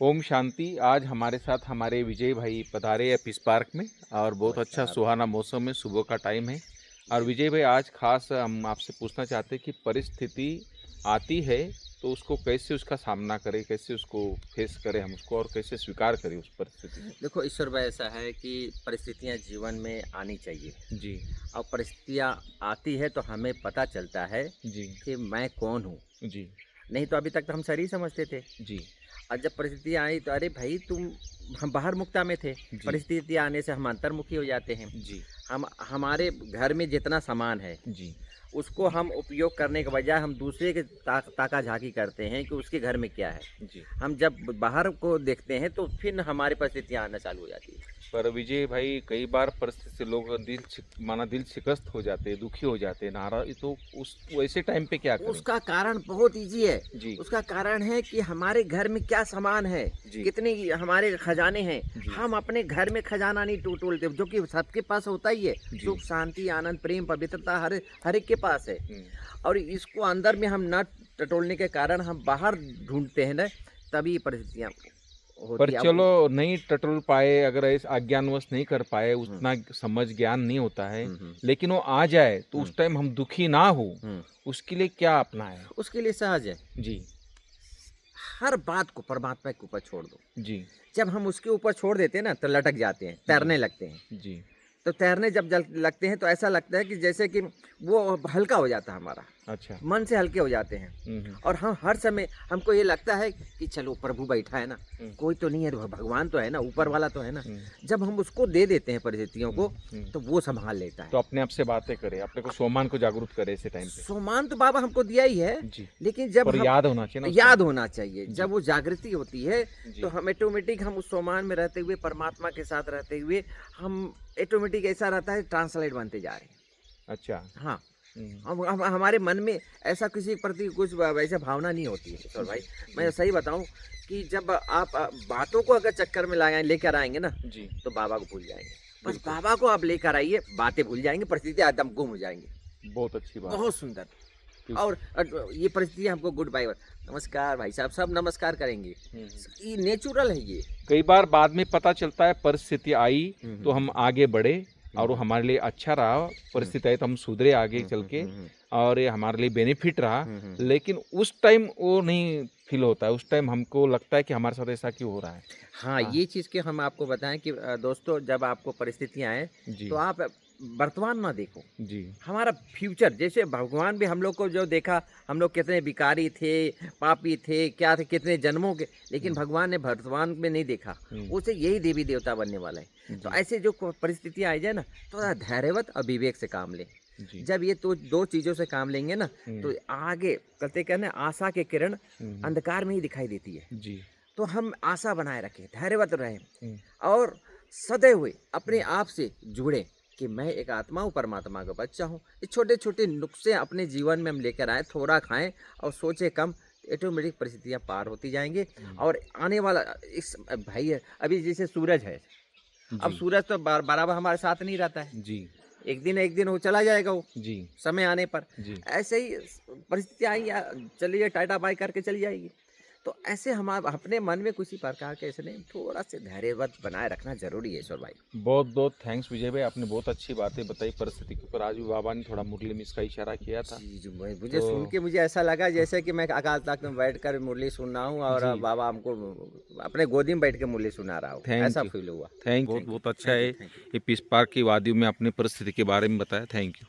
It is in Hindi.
ओम शांति। आज हमारे साथ हमारे विजय भाई पधारे हैं पीस पार्क में और बहुत अच्छा नमस्कार। सुहाना मौसम है, सुबह का टाइम है। और जी, विजय भाई आज खास हम आपसे पूछना चाहते हैं कि परिस्थिति आती है तो उसको कैसे उसका सामना करें, कैसे उसको फेस करें हम उसको और कैसे स्वीकार करें उस परिस्थिति को? देखो ईश्वर भाई ऐसा है कि परिस्थितियाँ जीवन में आनी चाहिए जी, और परिस्थितियाँ आती है तो हमें पता चलता है जी, कि मैं कौन हूँ। जी, नहीं तो अभी तक तो हम शरीर समझते थे जी, और जब परिस्थितियाँ आई तो अरे भाई तुम हम बाहर मुक्ता में थे। जी, परिस्थितियाँ आने से हम अंतर्मुखी हो जाते हैं। जी, हम हमारे घर में जितना सामान है जी, उसको हम उपयोग करने के बजाय हम दूसरे के ताका झाकी करते हैं कि उसके घर में क्या है। जी। हम जब बाहर को देखते हैं तो फिर हमारी परिस्थितियाँ आना चालू हो जाती है। पर विजय भाई कई बार परिस्थिति से लोग दिल शिकस्त हो जाते हैं, दुखी हो जाते हैं, नाराज, तो उस वैसे टाइम पे क्या करें? उसका कारण बहुत ईज़ी है। जी, उसका कारण है कि हमारे घर में क्या सामान है, जी, कितने हमारे खजाने हैं। जी, हम अपने घर में खजाना नहीं टटोलते, जो कि सबके पास होता ही है। जी, सुख, शांति, आनंद, प्रेम, पवित्रता हर एक के पास है। हुँ। और इसको अंदर में हम ना टटोलने के कारण हम बाहर ढूँढते हैं ना, तभी परिस्थितियाँ पर होती है। अब चलो नहीं टटोल पाए, अगर ऐसे अज्ञानवश नहीं कर पाए, हुँ, उतना समझ ज्ञान नहीं होता है, हुँ, हुँ, लेकिन वो आ जाए तो हुँ, उस टाइम हम दुखी ना हो, हुँ। उसके लिए क्या अपनाएँ? उसके लिए सहज है, जी, हर बात को परमात्मा के ऊपर छोड़ दो। जी, जब हम उसके ऊपर छोड़ देते हैं ना, तो लटक जाते हैं, जी, तैरने लगते हैं। जी, तो तैरने जब जल लगते हैं तो ऐसा लगता है कि जैसे कि वो हल्का हो जाता है हमारा, अच्छा। मन से हल्के हो जाते हैं। हुँ, हुँ, और हम हर समय हमको ये लगता है कि चलो प्रभु बैठा है ना, हुँ, कोई तो नहीं है, भगवान तो है ना, ऊपर हुँ, वाला तो है ना। हुँ, जब हम उसको दे देते हैं परिस्थितियों हुँ, को, हुँ। तो वो सँभाल लेता है। तो अपने आप से बातें करें, अपने को स्वमान को जागरूक करें ऐसे टाइम पे। सम्मान तो बाबा हमको दिया ही है, जी, लेकिन जब पर हम याद होना चाहिए ना उस टाइम याद पे। होना चाहिए, जब जी, वो जागृति होती है, तो जी, हम ऑटोमेटिक हम उस सम्मान में रहते हुए, परमात्मा के साथ रहते हुए, हम ऑटोमेटिक ऐसा रहता है ट्रांसलेट बनते जा रहे हैं। अच्छा। हाँ। हुँ, अब हमारे मन में ऐसा किसी के प्रति कुछ वैसे भावना नहीं होती है ईश्वर भाई। जी, मैं जी, सही बताऊँ कि जब आप बातों को अगर चक्कर में लगाएँ लेकर आएँगे ना, जी, तो बाबा को भूल जाएँगे। बस बिल्कुल। बाबा को आप लेकर आइए, बातें भूल जाएँगे, परिस्थितियाँ एकदम गुम हो जाएँगी। बहुत अच्छी बात है। बहुत सुंदर। क्योंकि और ये परिस्थितियाँ हमको गुड बाय नमस्कार भाई साहब, सब नमस्कार करेंगे। हुँ, हुँ। ये नेचुरल है ये। कई बार बाद में पता चलता है परिस्थिति आई हुँ, तो हुँ, हम आगे बढ़े हुँ, और वो हुँ, हमारे लिए अच्छा रहा, हुँ, परिस्थिति आई तो हम सुधरे आगे हुँ, चल हुँ, के हुँ, हुँ, और ये हमारे लिए बेनिफिट रहा। हुँ, हुँ, हुँ। लेकिन उस टाइम वो नहीं फ़ील होता है, उस टाइम हमको लगता है कि हमारे साथ ऐसा क्यों हो रहा है? हाँ, हाँ, ये चीज़ के हम आपको बताएँ कि दोस्तों जब आपको परिस्थितियाँ आएँ, तो जी, आप वर्तमान ना देखो। जी, हमारा फ्यूचर जैसे भगवान भी हम लोग को जो देखा, हम लोग कितने भिखारी थे, पापी थे, क्या थे, कितने जन्मों के, लेकिन हुँ, भगवान ने वर्तमान में नहीं देखा। हुँ, उसे यही देवी-देवता बनने वाला है। तो जी, ऐसे जो परिस्थितियाँ आ जाए ना, थोड़ा धैर्यवत और विवेक से काम लें। जी, जब ये तो 2 चीज़ों से काम लेंगे ना, हुँ, तो आगे कहते क्या ना आशा की किरण हुँ, हुँ, अंधकार में ही दिखाई देती है। जी, तो हम आशा बनाए रखें, धैर्यवत रहें हुँ, और सदैव अपने हुँ, आप से जुड़ें कि मैं एक आत्मा हूँ, परमात्मा का बच्चा हूँ। ये छोटे-छोटे नुस्खे अपने जीवन में हम लेकर आएँ, थोड़ा खाएँ और सोचें कम, ऑटोमेटिक परिस्थितियाँ पार होती जाएँगी। हुँ, और आने वाला इस भाई अभी जैसे सूरज है, अब जी, सूरज तो बराबर हमारे साथ नहीं रहता है। जी, एक दिन वो चला जाएगा वो, जी, समय आने पर। जी। ऐसे ही परिस्थितियाँ आएँगी चलिए टाटा बाय करके चली जाएगी। तो ऐसे हम आप अपने मन में किसी प्रकार के ऐसे नहीं, थोड़ा-सा धैर्यवत बनाए रखना ज़रूरी है ईश्वर भाई। बहुत-बहुत थैंक्स विजय भाई, आपने बहुत अच्छी बातें बताई परिस्थिति के ऊपर। आज भी बाबा ने थोड़ा मुरली में इसका इशारा किया था। जी, जी, मैं मुझे तो सुन के मुझे ऐसा लगा जैसे कि मैं अकाल तख्त में बैठकर मुरली सुन रहा हूँ और जी, बाबा हमको अपने गोदी में बैठ के मुरली सुना रहा हो, थैंक ऐसा यू। फ़ील हुआ। थैंक थैंक यू, बहुत अच्छा थैंक है। You, thank you. ये पीस पार्क की वादियों में अपनी परिस्थिति के बारे में बताया। Thank you.